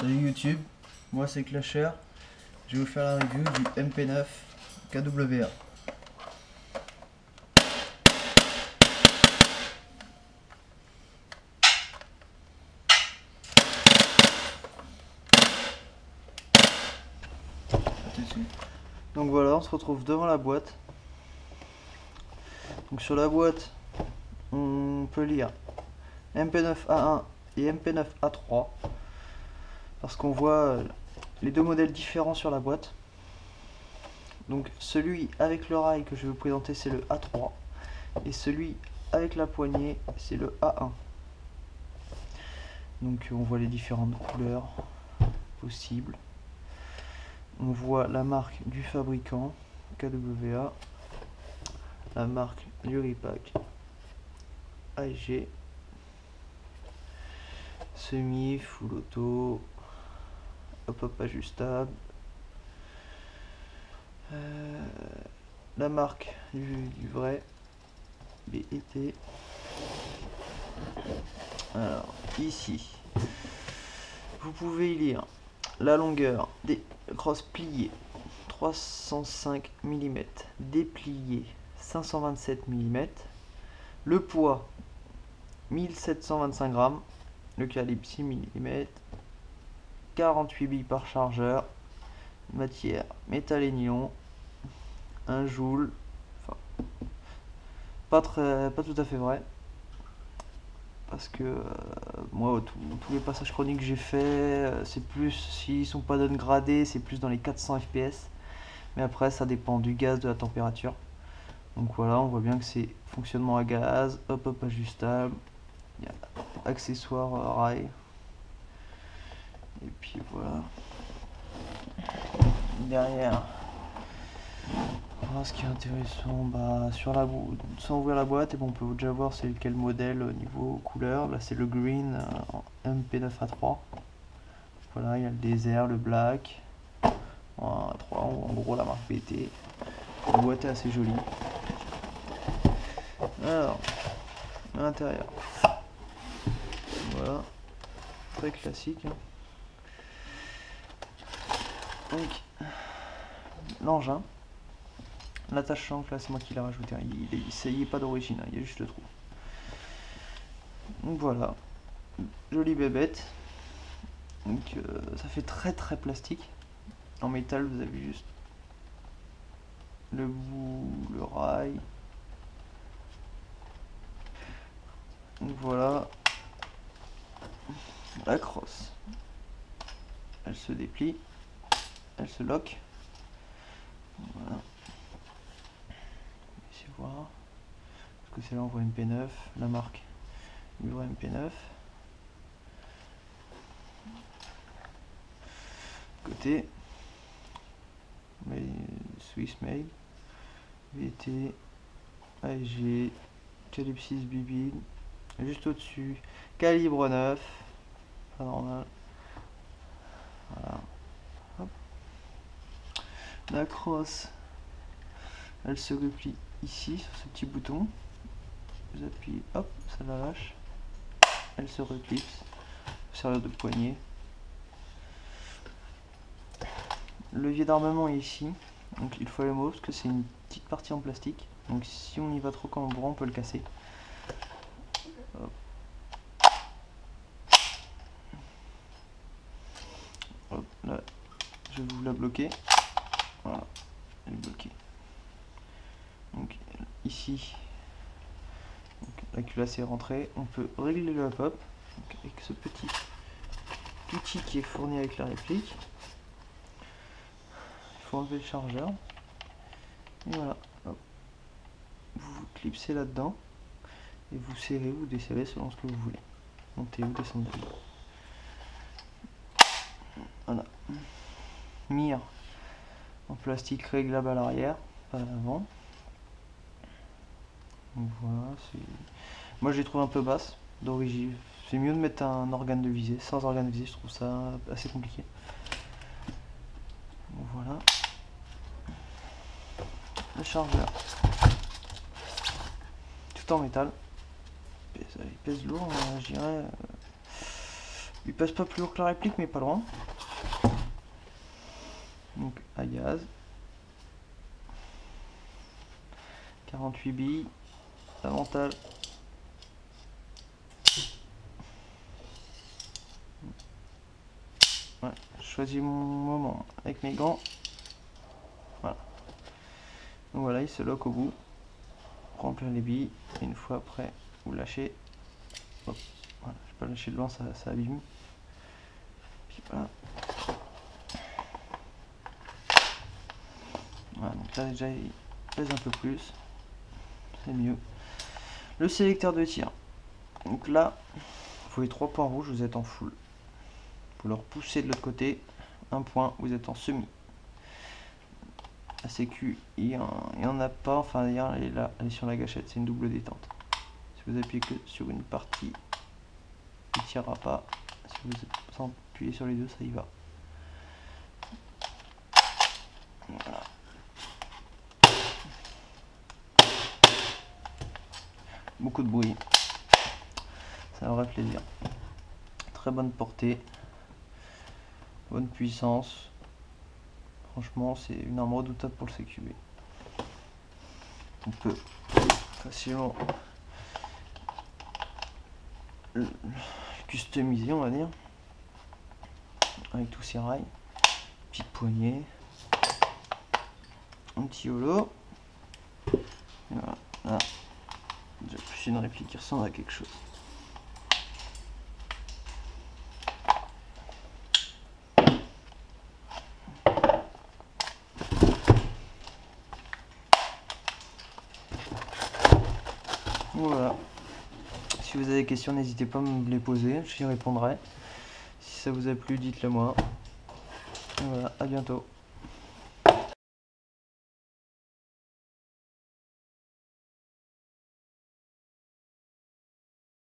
Salut YouTube, moi c'est Clasher, je vais vous faire la review du MP9 KWA. Donc voilà, on se retrouve devant la boîte. Donc sur la boîte, on peut lire MP9A1 et MP9A3 parce qu'on voit les deux modèles différents sur la boîte. Donc celui avec le rail que je vais vous présenter, c'est le A3 et celui avec la poignée, c'est le A1. Donc on voit les différentes couleurs possibles. On voit la marque du fabricant KWA, la marque Luripac AEG, semi, full auto, hop ajustable, la marque du vrai BET. Alors ici vous pouvez y lire la longueur des crosses pliées 305 mm, dépliées 527 mm, le poids 1725 grammes, le calibre 6 mm, 48 billes par chargeur, matière métal et nylon, 1 joule, enfin, pas tout à fait vrai, parce que moi tous les passages chroniques que j'ai fait, c'est plus, s'ils sont pas downgradés, c'est plus dans les 400 fps, mais après ça dépend du gaz, de la température. Donc voilà, on voit bien que c'est fonctionnement à gaz, hop ajustable, il y a accessoires rail, et puis voilà. Derrière, voilà, ce qui est intéressant, sur la sans ouvrir la boîte, et bon, on peut déjà voir c'est quel modèle au niveau couleur. Là c'est le green en MP9A3. Voilà, il y a le désert, le black en A3, en gros la marque BT. La boîte est assez jolie. Alors, à l'intérieur, voilà, très classique. Donc, l'engin, l'attache-chancle, là c'est moi qui l'ai rajouté, il n'est pas d'origine, il y a juste le trou. Donc voilà, jolie bébête. Donc ça fait très plastique. En métal, vous avez juste le bout, le rail. Donc voilà, la crosse. Elle se déplie, elle se lock. Voilà. Ici voir. Parce que c'est là on voit MP9, la marque du vrai MP9. Côté, Swiss Made, VT, AEG, calibre 6 BB, juste au-dessus, calibre 9, pas normal. Voilà. Hop. La crosse, elle se replie ici sur ce petit bouton. Vous appuyez, hop, ça la lâche. Elle se reclipse, servir de poignée. Le levier d'armement est ici, donc il faut le mot parce que c'est une petite partie en plastique. Donc si on y va trop cambrant, on peut le casser. Hop. Hop, là, je vais vous la bloquer. Voilà, elle est bloquée. Donc ici, la culasse est rentrée. On peut régler le hop avec ce petit outil qui est fourni avec la réplique. Il faut enlever le chargeur. Et voilà. Hop. Vous clipsez là-dedans. Et vous serrez ou desserrez selon ce que vous voulez. Montez ou descendez. Voilà. Mire en plastique réglable à l'arrière, pas à l'avant. Donc voilà, moi je les trouve un peu basse d'origine. C'est mieux de mettre un organe de visée. Sans organe de visée, je trouve ça assez compliqué. Donc voilà. Le chargeur. Tout en métal. Il pèse lourd, je dirais Il passe pas plus lourd que la réplique, mais pas loin. Donc à gaz. 48 billes. Avantage. Ouais, je choisis mon moment avec mes gants. Voilà. Donc voilà, il se lock au bout. Remplir les billes. Et une fois après, vous lâchez. Hop. Voilà, je peux pas lâcher devant, ça abîme. Puis voilà. Voilà, donc là déjà il pèse un peu plus. C'est mieux. Le sélecteur de tir. Donc là, vous voyez 3 points rouges, vous êtes en full. Vous le repoussez de l'autre côté. Un point, vous êtes en semi. La sécu, il y en a pas, enfin d'ailleurs elle est là, elle est sur la gâchette, c'est une double détente. Si vous appuyez que sur une partie, il ne tirera pas. Si vous appuyez sur les deux, ça y va. Voilà. Beaucoup de bruit. C'est un vrai plaisir. Très bonne portée. Bonne puissance. Franchement, c'est une arme redoutable pour le CQB. On peut facilement le customiser, on va dire, avec tous ces rails. Petite poignée. Un petit holo. Et voilà. Là, j'ai plus une réplique qui ressemble à quelque chose. Voilà. Si vous avez des questions, n'hésitez pas à me les poser, j'y répondrai. Si ça vous a plu, dites-le moi. Et voilà, à bientôt.